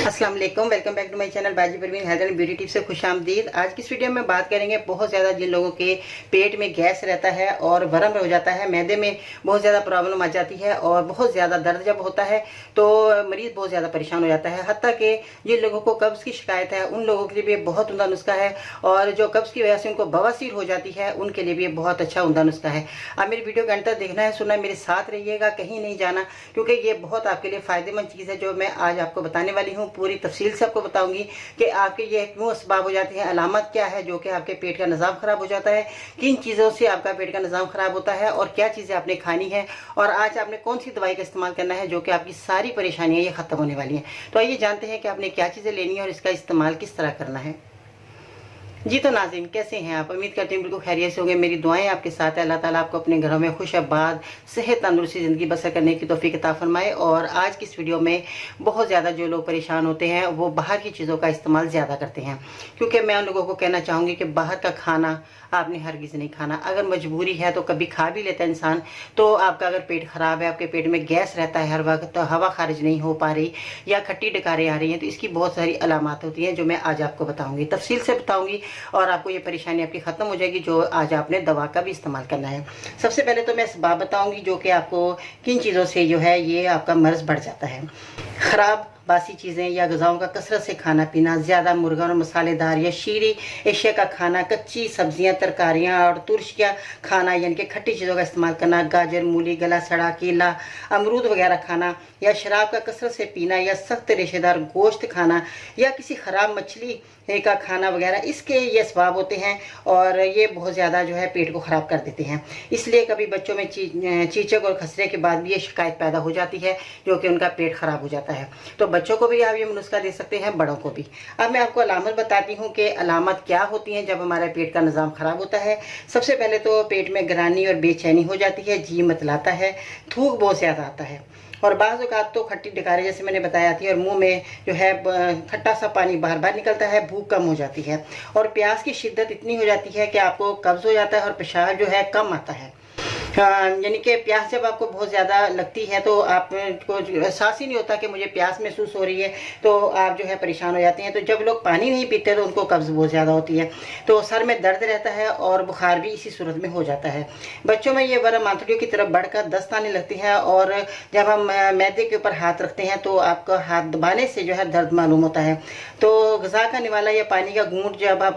अस्सलाम वालेकुम, welcome back to my channel Baji Parveen health and beauty tips से खुशामदीद। आज की इस वीडियो में बात करेंगे बहुत ज़्यादा जिन लोगों के पेट में गैस रहता है और वरम हो जाता है, मैदे में बहुत ज़्यादा प्रॉब्लम आ जाती है और बहुत ज़्यादा दर्द जब होता है तो मरीज़ बहुत ज़्यादा परेशान हो जाता है। हत्ता कि जिन लोगों को कब्ज़ की शिकायत है उन लोगों के लिए भी बहुत उम्दा नुस्खा है, और जो कब्ज़ की वजह से उनको बवासीर हो जाती है उनके लिए भी बहुत अच्छा उम्दा नुस्खा है। आप मेरी वीडियो के अंत तक देखना है, सुनना है, मेरे साथ रहिएगा, कहीं नहीं जाना, क्योंकि ये बहुत आपके लिए फ़ायदेमंद चीज़ है जो मैं आज आपको बताने वाली हूँ। पूरी तफसील से आपको बताऊंगी कि आपके ये क्यों असबाब हो जाती हैं, अलामत क्या है जो कि आपके पेट का निज़ाम ख़राब हो जाता है, किन चीज़ों से आपका पेट का निज़ाम ख़राब होता है और क्या चीज़ें आपने खानी है, और आज आपने कौन सी दवाई का इस्तेमाल करना है जो कि आपकी सारी परेशानियाँ ये ख़त्म होने वाली हैं। तो आइए जानते हैं कि आपने क्या चीज़ें लेनी है और इसका इस्तेमाल किस तरह करना है। जी तो नाज़रीन, कैसे हैं आप? उम्मीद करते हैं बिल्कुल खैरियत से होंगे। मेरी दुआएं आपके साथ है। अल्लाह ताला आपको अपने घरों में खुश आबाद सेहत तंदुरुस्ती ज़िंदगी बसर करने की तौफीक अता फरमाए। और आज की इस वीडियो में बहुत ज़्यादा जो लोग परेशान होते हैं वो बाहर की चीज़ों का इस्तेमाल ज़्यादा करते हैं, क्योंकि मैं उन लोगों को कहना चाहूँगी कि बाहर का खाना आपने हरगिज़ नहीं खाना। अगर मजबूरी है तो कभी खा भी लेता है इंसान। तो आपका अगर पेट ख़राब है, आपके पेट में गैस रहता है हर वक्त, तो हवा खारिज नहीं हो पा रही या खट्टी डकारें आ रही हैं, तो इसकी बहुत सारी अलामत होती हैं जो मैं आज आपको बताऊँगी, तफसील से बताऊँगी, और आपको ये परेशानी आपकी ख़त्म हो जाएगी जो आज आपने दवा का भी इस्तेमाल करना है। सबसे पहले तो मैं इसबाब बताऊँगी जो कि आपको किन चीज़ों से जो है ये आपका मर्ज़ बढ़ जाता है। ख़राब बासी चीज़ें या ग़िज़ाओं का कसरत से खाना पीना, ज़्यादा मुर्गा और मसालेदार या शीरी एशिया का खाना, कच्ची सब्जियां, तरकारियां और तुर्श का खाना यानी कि खट्टी चीज़ों का इस्तेमाल करना, गाजर, मूली, गला सड़ा केला, अमरूद वगैरह खाना, या शराब का कसरत से पीना, या सख्त रेशेदार गोश्त खाना, या किसी ख़राब मछली का खाना वगैरह, इसके ये असबाब होते हैं और ये बहुत ज़्यादा जो है पेट को ख़राब कर देते हैं। इसलिए कभी बच्चों में चीचक और खसरे के बाद भी ये शिकायत पैदा हो जाती है जो कि उनका पेट ख़राब हो जाता है। तो बच्चों को भी आप ये नुस्खा दे सकते हैं, बड़ों को भी। अब मैं आपको अलामत बताती हूँ कि अलामत क्या होती हैं जब हमारे पेट का निज़ाम ख़राब होता है। सबसे पहले तो पेट में ग्रानी और बेचैनी हो जाती है, जी मतलाता है, थूक बहुत ज़्यादा आता है, और बाज़ औक़ात तो खट्टी डकारें जैसे मैंने बताया थी, और मुंह में जो है खट्टा सा पानी बार बार निकलता है, भूख कम हो जाती है, और प्यास की शिद्दत इतनी हो जाती है कि आपको कब्ज़ हो जाता है और पेशाब जो है कम आता है। यानी कि प्यास जब आपको बहुत ज़्यादा लगती है तो आपको एहसास ही नहीं होता कि मुझे प्यास महसूस हो रही है, तो आप जो है परेशान हो जाते हैं। तो जब लोग पानी नहीं पीते तो उनको कब्ज़ बहुत ज़्यादा होती है, तो सर में दर्द रहता है और बुखार भी इसी सूरत में हो जाता है। बच्चों में ये वरम आंतड़ियों की तरफ बढ़कर दस्त आने लगती है, और जब हम मैदे के ऊपर हाथ रखते हैं तो आपका हाथ दबाने से जो है दर्द मालूम होता है। तो ग़िज़ा का निवाला या पानी का घूंट जब आप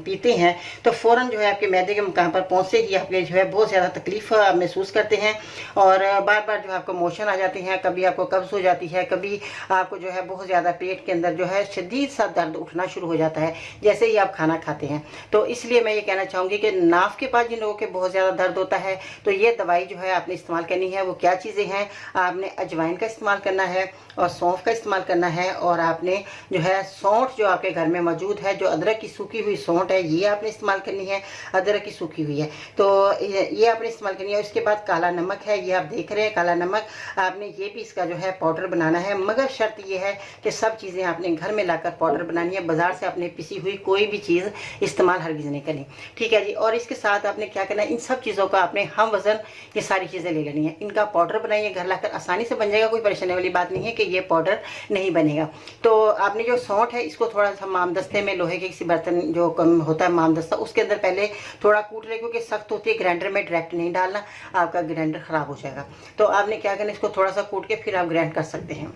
पीते हैं तो फ़ौरन जो है आपके मैदे के मुकाम पर पहुँचते ही आपके जो है बहुत ज़्यादा तकलीफ आप महसूस करते हैं, और बार बार जो आपको मोशन आ जाते हैं, कभी आपको कब्ज़ हो जाती है, कभी आपको जो है बहुत ज़्यादा पेट के अंदर जो है शदीद सा दर्द उठना शुरू हो जाता है जैसे ही आप खाना खाते हैं। तो इसलिए मैं ये कहना चाहूँगी कि नाफ के पास जिन लोगों के बहुत ज़्यादा दर्द होता है तो ये दवाई जो है आपने इस्तेमाल करनी है। वो क्या चीज़ें हैं? आपने अजवाइन का इस्तेमाल करना है और सौंफ का इस्तेमाल करना है, और आपने जो है सौंठ जो आपके घर में मौजूद है, जो अदरक की सूखी हुई सौंठ है, ये आपने इस्तेमाल करनी है। अदरक की सूखी हुई है तो ये आपने इस्तेमाल करनी है। इसके बाद काला नमक है, ये आप देख रहे हैं काला नमक, आपने ये भी इसका जो है पाउडर बनाना है, मगर शर्त ये है कि सब चीज़ें आपने घर में लाकर पाउडर बनानी है। बाजार से आपने पिसी हुई कोई भी चीज़ इस्तेमाल हरगिज़ नहीं करनी, ठीक है जी। और इसके साथ आपने क्या करना है, इन सब चीज़ों का आपने हम वज़न ये सारी चीज़ें ले लेनी है, इनका पाउडर बनाइए, घर लाकर आसानी से बन जाएगा, कोई परेशानी वाली बात नहीं है कि ये पाउडर नहीं बनेगा। तो आपने जो सौंठ है इसको थोड़ा सा मामदस्ते में, लोहे के किसी बर्तन जो कम होता है मामदस्ता, उसके अंदर पहले थोड़ा कूट ले, क्योंकि सख्त होती है, ग्राइंडर में डायरेक्ट नहीं डालना, आपका ग्राइंडर ख़राब हो जाएगा। तो आपने क्या करना, इसको थोड़ा सा कूट के फिर आप ग्राइंड कर सकते हैं।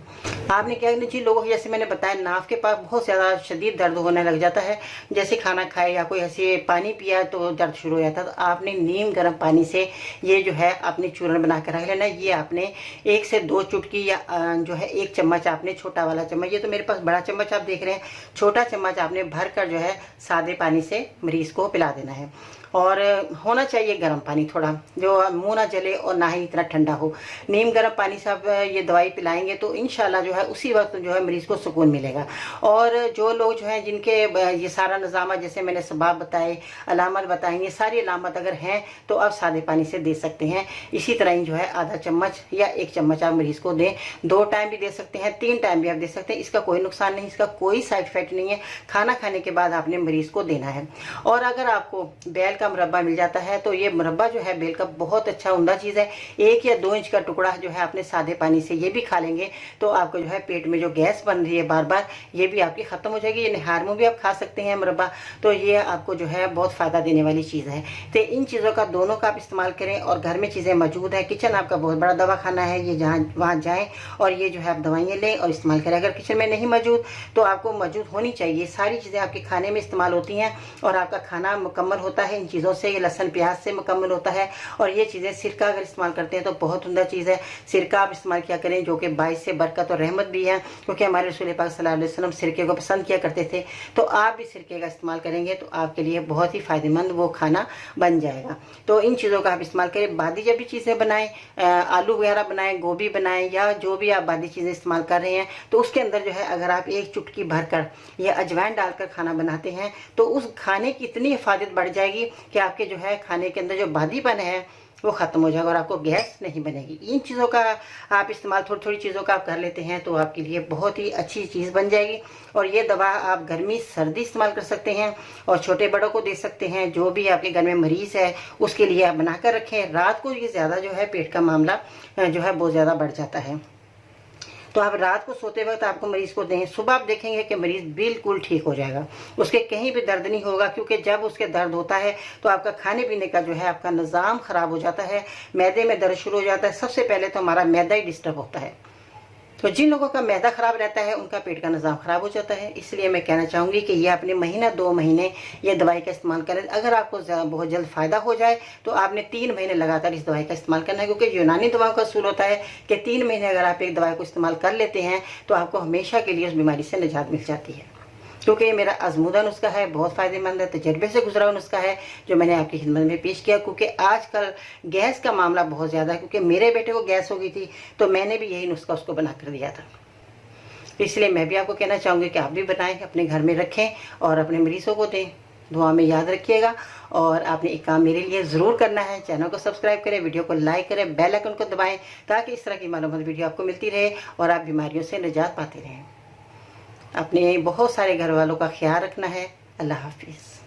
आपने क्या करना, जिन लोगों को जैसे मैंने बताया नाफ के पास बहुत ज़्यादा शदीद दर्द होने लग जाता है, जैसे खाना खाए या कोई ऐसे पानी पिया तो दर्द शुरू हो जाता है, तो आपने नीम गर्म पानी से ये जो है आपने चूर्ण बना कर रख लेना। ये आपने 1 से 2 चुटकी या जो है 1 चम्मच आपने, छोटा वाला चम्मच, ये तो मेरे पास बड़ा चम्मच आप देख रहे हैं, छोटा चम्मच आपने भर कर जो है सादे पानी से मरीज़ को पिला देना है। और होना चाहिए गर्म पानी, थोड़ा जो मुंह ना जले और ना ही इतना ठंडा हो। नीम गर्म पानी से आप ये दवाई पिलाएंगे तो इंशाल्लाह जो है उसी वक्त जो है मरीज़ को सुकून मिलेगा। और जो लोग जो हैं जिनके ये सारा निज़ाम जैसे मैंने सबब बताए, अलामत बताएँ, ये सारी अलामत अगर हैं तो आप सादे पानी से दे सकते हैं। इसी तरह ही जो है आधा चम्मच या 1 चम्मच आप मरीज़ को दें। 2 टाइम भी दे सकते हैं, 3 टाइम भी आप दे सकते हैं, इसका कोई नुकसान नहीं, इसका कोई साइड इफ़ेक्ट नहीं है। खाना खाने के बाद आपने मरीज़ को देना है। और अगर आपको बैल का मुरब्बा मिल जाता है। तो ये मुरब्बा जो है बेल का बहुत अच्छा उम्दा चीज़ है। 1 या 2 इंच का टुकड़ा जो है अपने सादे पानी से ये भी खा लेंगे तो आपको जो है पेट में जो गैस बन रही है बार बार, ये भी आपकी ख़त्म हो जाएगी। ये निहार में भी आप खा सकते हैं मुरब्बा, तो ये आपको जो है बहुत फ़ायदा देने वाली चीज़ है। तो इन चीज़ों का दोनों का आप इस्तेमाल करें, और घर में चीज़ें मौजूद है, किचन आपका बहुत बड़ा दवाखाना है, ये जहाँ वहाँ जाएँ और ये जो है आप दवाइयाँ लें और इस्तेमाल करें। अगर किचन में नहीं मौजूद तो आपको मौजूद होनी चाहिए। सारी चीज़ें आपके खाने में इस्तेमाल होती हैं और आपका खाना मुकम्मल होता है इन चीज़ों से। ये लहसुन प्याज से मुकम्मल होता है। और ये चीज़ें सिरका अगर इस्तेमाल करते हैं तो बहुत उम्दा चीज़ है। सिरका आप इस्तेमाल किया करें, जो कि बाइस से बरकत और रहमत भी है, क्योंकि हमारे रसूल पाक सल्लल्लाहु अलैहि वसल्लम सिरके को पसंद किया करते थे। तो आप भी सिरके का इस्तेमाल करेंगे तो आपके लिए बहुत ही फ़ायदेमंद वो खाना बन जाएगा। तो इन चीज़ों का आप इस्तेमाल करें। बादी जब भी चीज़ें बनाएं, आलू वगैरह बनाएं, गोभी बनाएं, या जो भी आप बादी चीज़ें इस्तेमाल कर रहे हैं, तो उसके अंदर जो है अगर आप 1 चुटकी भरकर या अजवाइन डालकर खाना बनाते हैं तो उस खाने की इतनी हिफाजत बढ़ जाएगी कि आपके जो है खाने के अंदर जो बादीपन है वो ख़त्म हो जाएगा और आपको गैस नहीं बनेगी। इन चीज़ों का आप इस्तेमाल थोड़ी थोड़ी चीज़ों का आप कर लेते हैं तो आपके लिए बहुत ही अच्छी चीज़ बन जाएगी। और ये दवा आप गर्मी सर्दी इस्तेमाल कर सकते हैं और छोटे बड़ों को दे सकते हैं। जो भी आपके घर में मरीज़ है उसके लिए आप बना कर रखें। रात को ये ज़्यादा जो है पेट का मामला जो है बहुत ज़्यादा बढ़ जाता है, तो आप रात को सोते वक्त आपको मरीज़ को दें। सुबह आप देखेंगे कि मरीज़ बिल्कुल ठीक हो जाएगा, उसके कहीं भी दर्द नहीं होगा, क्योंकि जब उसके दर्द होता है तो आपका खाने पीने का जो है आपका निज़ाम ख़राब हो जाता है, मैदे में दर्द शुरू हो जाता है। सबसे पहले तो हमारा मैदा ही डिस्टर्ब होता है। तो जिन लोगों का मैदा ख़राब रहता है उनका पेट का निज़ाम ख़राब हो जाता है। इसलिए मैं कहना चाहूँगी कि ये आपने महीना 2 महीने ये दवाई का इस्तेमाल करें। अगर आपको बहुत जल्द फ़ायदा हो जाए तो आपने 3 महीने लगातार इस दवाई का इस्तेमाल करना है, क्योंकि यूनानी दवाओं का असूल होता है कि 3 महीने अगर आप एक दवाई को इस्तेमाल कर लेते हैं तो आपको हमेशा के लिए उस बीमारी से निजात मिल जाती है। क्योंकि ये मेरा आजमूदा नुस्खा है, बहुत फ़ायदेमंद है, तजर्बे से गुजरा हुआ नुस्खा है जो मैंने आपकी खिदमत में पेश किया। क्योंकि आजकल गैस का मामला बहुत ज़्यादा है, क्योंकि मेरे बेटे को गैस हो गई थी तो मैंने भी यही नुस्खा उसको बना कर दिया था। इसलिए मैं भी आपको कहना चाहूँगी कि आप भी बनाएं, अपने घर में रखें और अपने मरीज़ों को दें। दुआ में याद रखिएगा। और आपने एक काम मेरे लिए ज़रूर करना है, चैनल को सब्सक्राइब करें, वीडियो को लाइक करें, बेल आइकन को दबाएं, ताकि इस तरह की मालूमात वीडियो आपको मिलती रहे और आप बीमारियों से निजात पाते रहें। अपने बहुत सारे घर वालों का ख्याल रखना है। अल्लाह हाफिज़।